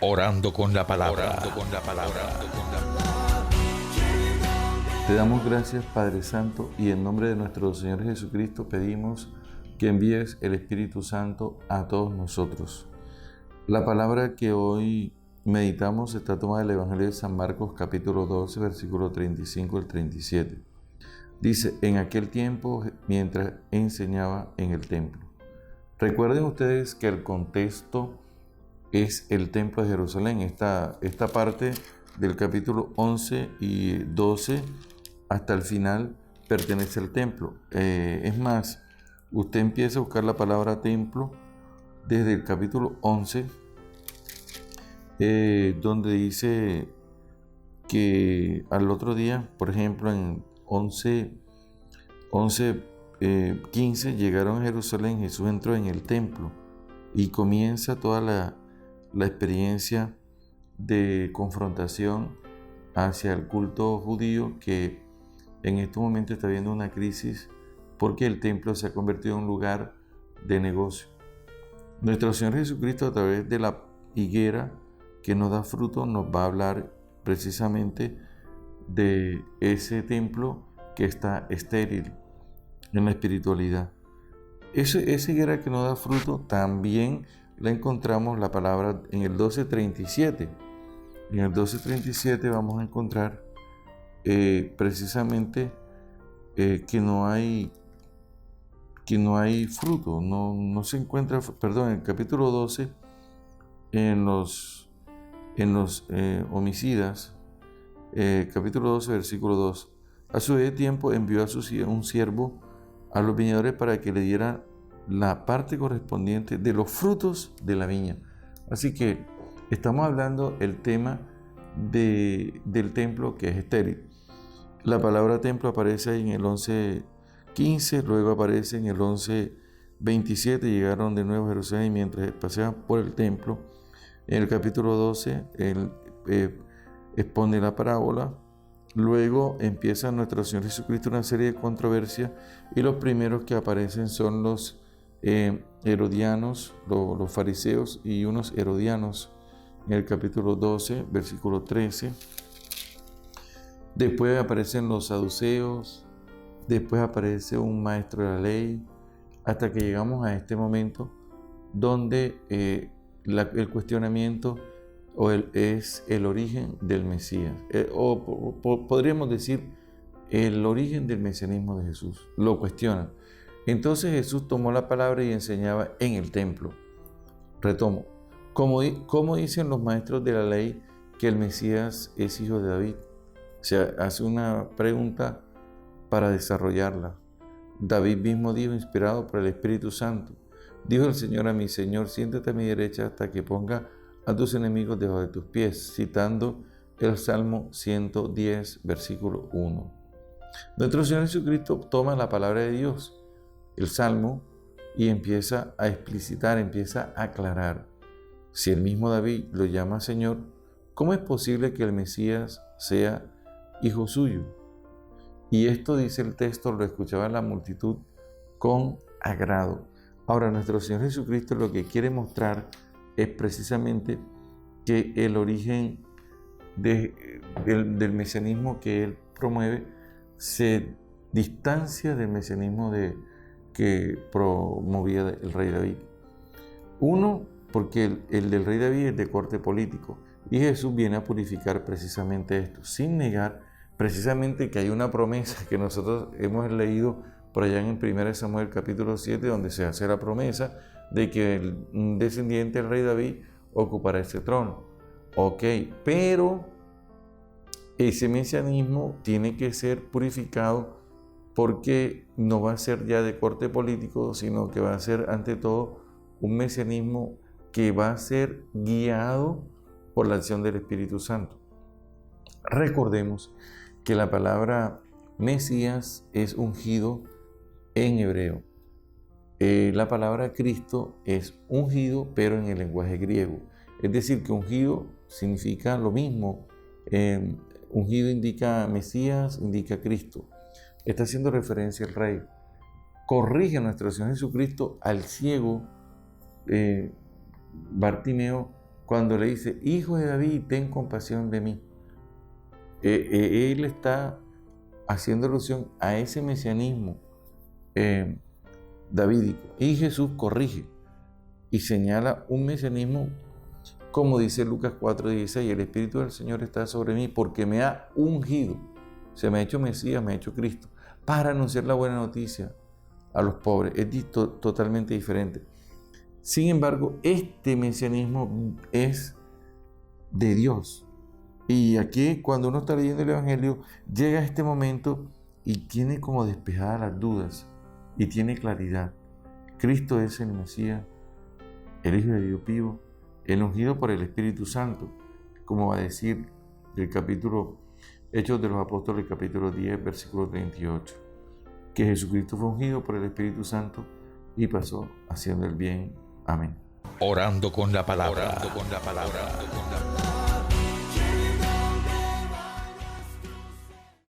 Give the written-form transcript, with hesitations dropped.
Orando con la palabra. Te damos gracias, Padre Santo, y en nombre de nuestro Señor Jesucristo pedimos que envíes el Espíritu Santo a todos nosotros. La palabra que hoy meditamos está tomada del Evangelio de San Marcos, capítulo 12, versículo 35 al 37. Dice: en aquel tiempo, mientras enseñaba en el templo. Recuerden ustedes que el contexto es el templo de Jerusalén. Esta parte del capítulo 11 y 12 hasta el final pertenece al templo. Es más, usted empieza a buscar la palabra templo desde el capítulo 11, donde dice que al otro día, por ejemplo, en 15 llegaron a Jerusalén. Jesús entró en el templo y comienza toda la experiencia de confrontación hacia el culto judío, que en este momento está viendo una crisis porque el templo se ha convertido en un lugar de negocio. Nuestro Señor Jesucristo, a través de la higuera que nos da fruto, nos va a hablar precisamente de ese templo que está estéril en la espiritualidad. Esa higuera que nos da fruto también la encontramos la palabra en el 12:37. En el 12:37 vamos a encontrar precisamente que no hay fruto, no se encuentra, perdón, en el capítulo 12, en los homicidas, capítulo 12, versículo 2. A su vez tiempo envió a un siervo a los viñadores para que le diera la parte correspondiente de los frutos de la viña. Así que estamos hablando el tema del templo que es estéril. La palabra templo aparece en el 11:15, luego aparece en el 11:27. Llegaron de nuevo a Jerusalén y mientras paseaban por el templo. En el capítulo 12 él expone la parábola. Luego empieza nuestro Señor Jesucristo una serie de controversias, y los primeros que aparecen son los herodianos, los fariseos y unos herodianos, en el capítulo 12, versículo 13. Después aparecen los saduceos, después aparece un maestro de la ley, hasta que llegamos a este momento donde el cuestionamiento es el origen del Mesías, podríamos decir el origen del mesianismo de Jesús. Lo cuestionan. Entonces Jesús tomó la palabra y enseñaba en el templo. Retomo. ¿Cómo dicen los maestros de la ley que el Mesías es hijo de David? O sea, hace una pregunta para desarrollarla. David mismo dijo, inspirado por el Espíritu Santo: dijo el Señor a mi Señor, siéntate a mi derecha hasta que ponga a tus enemigos debajo de tus pies, citando el Salmo 110, versículo 1. Nuestro Señor Jesucristo toma la palabra de Dios, el Salmo, y empieza a explicitar, empieza a aclarar. Si el mismo David lo llama Señor, ¿cómo es posible que el Mesías sea hijo suyo? Y esto, dice el texto, lo escuchaba la multitud con agrado. Ahora, nuestro Señor Jesucristo lo que quiere mostrar es precisamente que el origen del mesianismo que él promueve se distancia del mesianismo que promovía el rey David. Uno, porque el del rey David es de corte político, y Jesús viene a purificar precisamente esto, sin negar precisamente que hay una promesa que nosotros hemos leído por allá en 1 Samuel capítulo 7, donde se hace la promesa de que un descendiente del rey David ocupará ese trono. Ok, pero ese mesianismo tiene que ser purificado, porque no va a ser ya de corte político, sino que va a ser ante todo un mesianismo que va a ser guiado por la acción del Espíritu Santo. Recordemos que la palabra Mesías es ungido en hebreo. La palabra Cristo es ungido, pero en el lenguaje griego. Es decir, que ungido significa lo mismo. Ungido indica Mesías, indica Cristo. Está haciendo referencia al Rey. Corrige a nuestro Señor Jesucristo al ciego Bartimeo cuando le dice, hijo de David, ten compasión de mí. Él está haciendo alusión a ese mesianismo davídico. Y Jesús corrige y señala un mesianismo, como dice Lucas 4:16, el Espíritu del Señor está sobre mí porque me ha ungido, se me ha hecho Mesías, me ha hecho Cristo, para anunciar la buena noticia a los pobres. Es totalmente diferente. Sin embargo, este mesianismo es de Dios. Y aquí, cuando uno está leyendo el Evangelio, llega a este momento y tiene como despejadas las dudas y tiene claridad. Cristo es el Mesías, el Hijo de Dios vivo, el ungido por el Espíritu Santo, como va a decir el capítulo Hechos de los Apóstoles, capítulo 10, versículo 38, que Jesucristo fue ungido por el Espíritu Santo y pasó haciendo el bien. Amén. Orando con la palabra.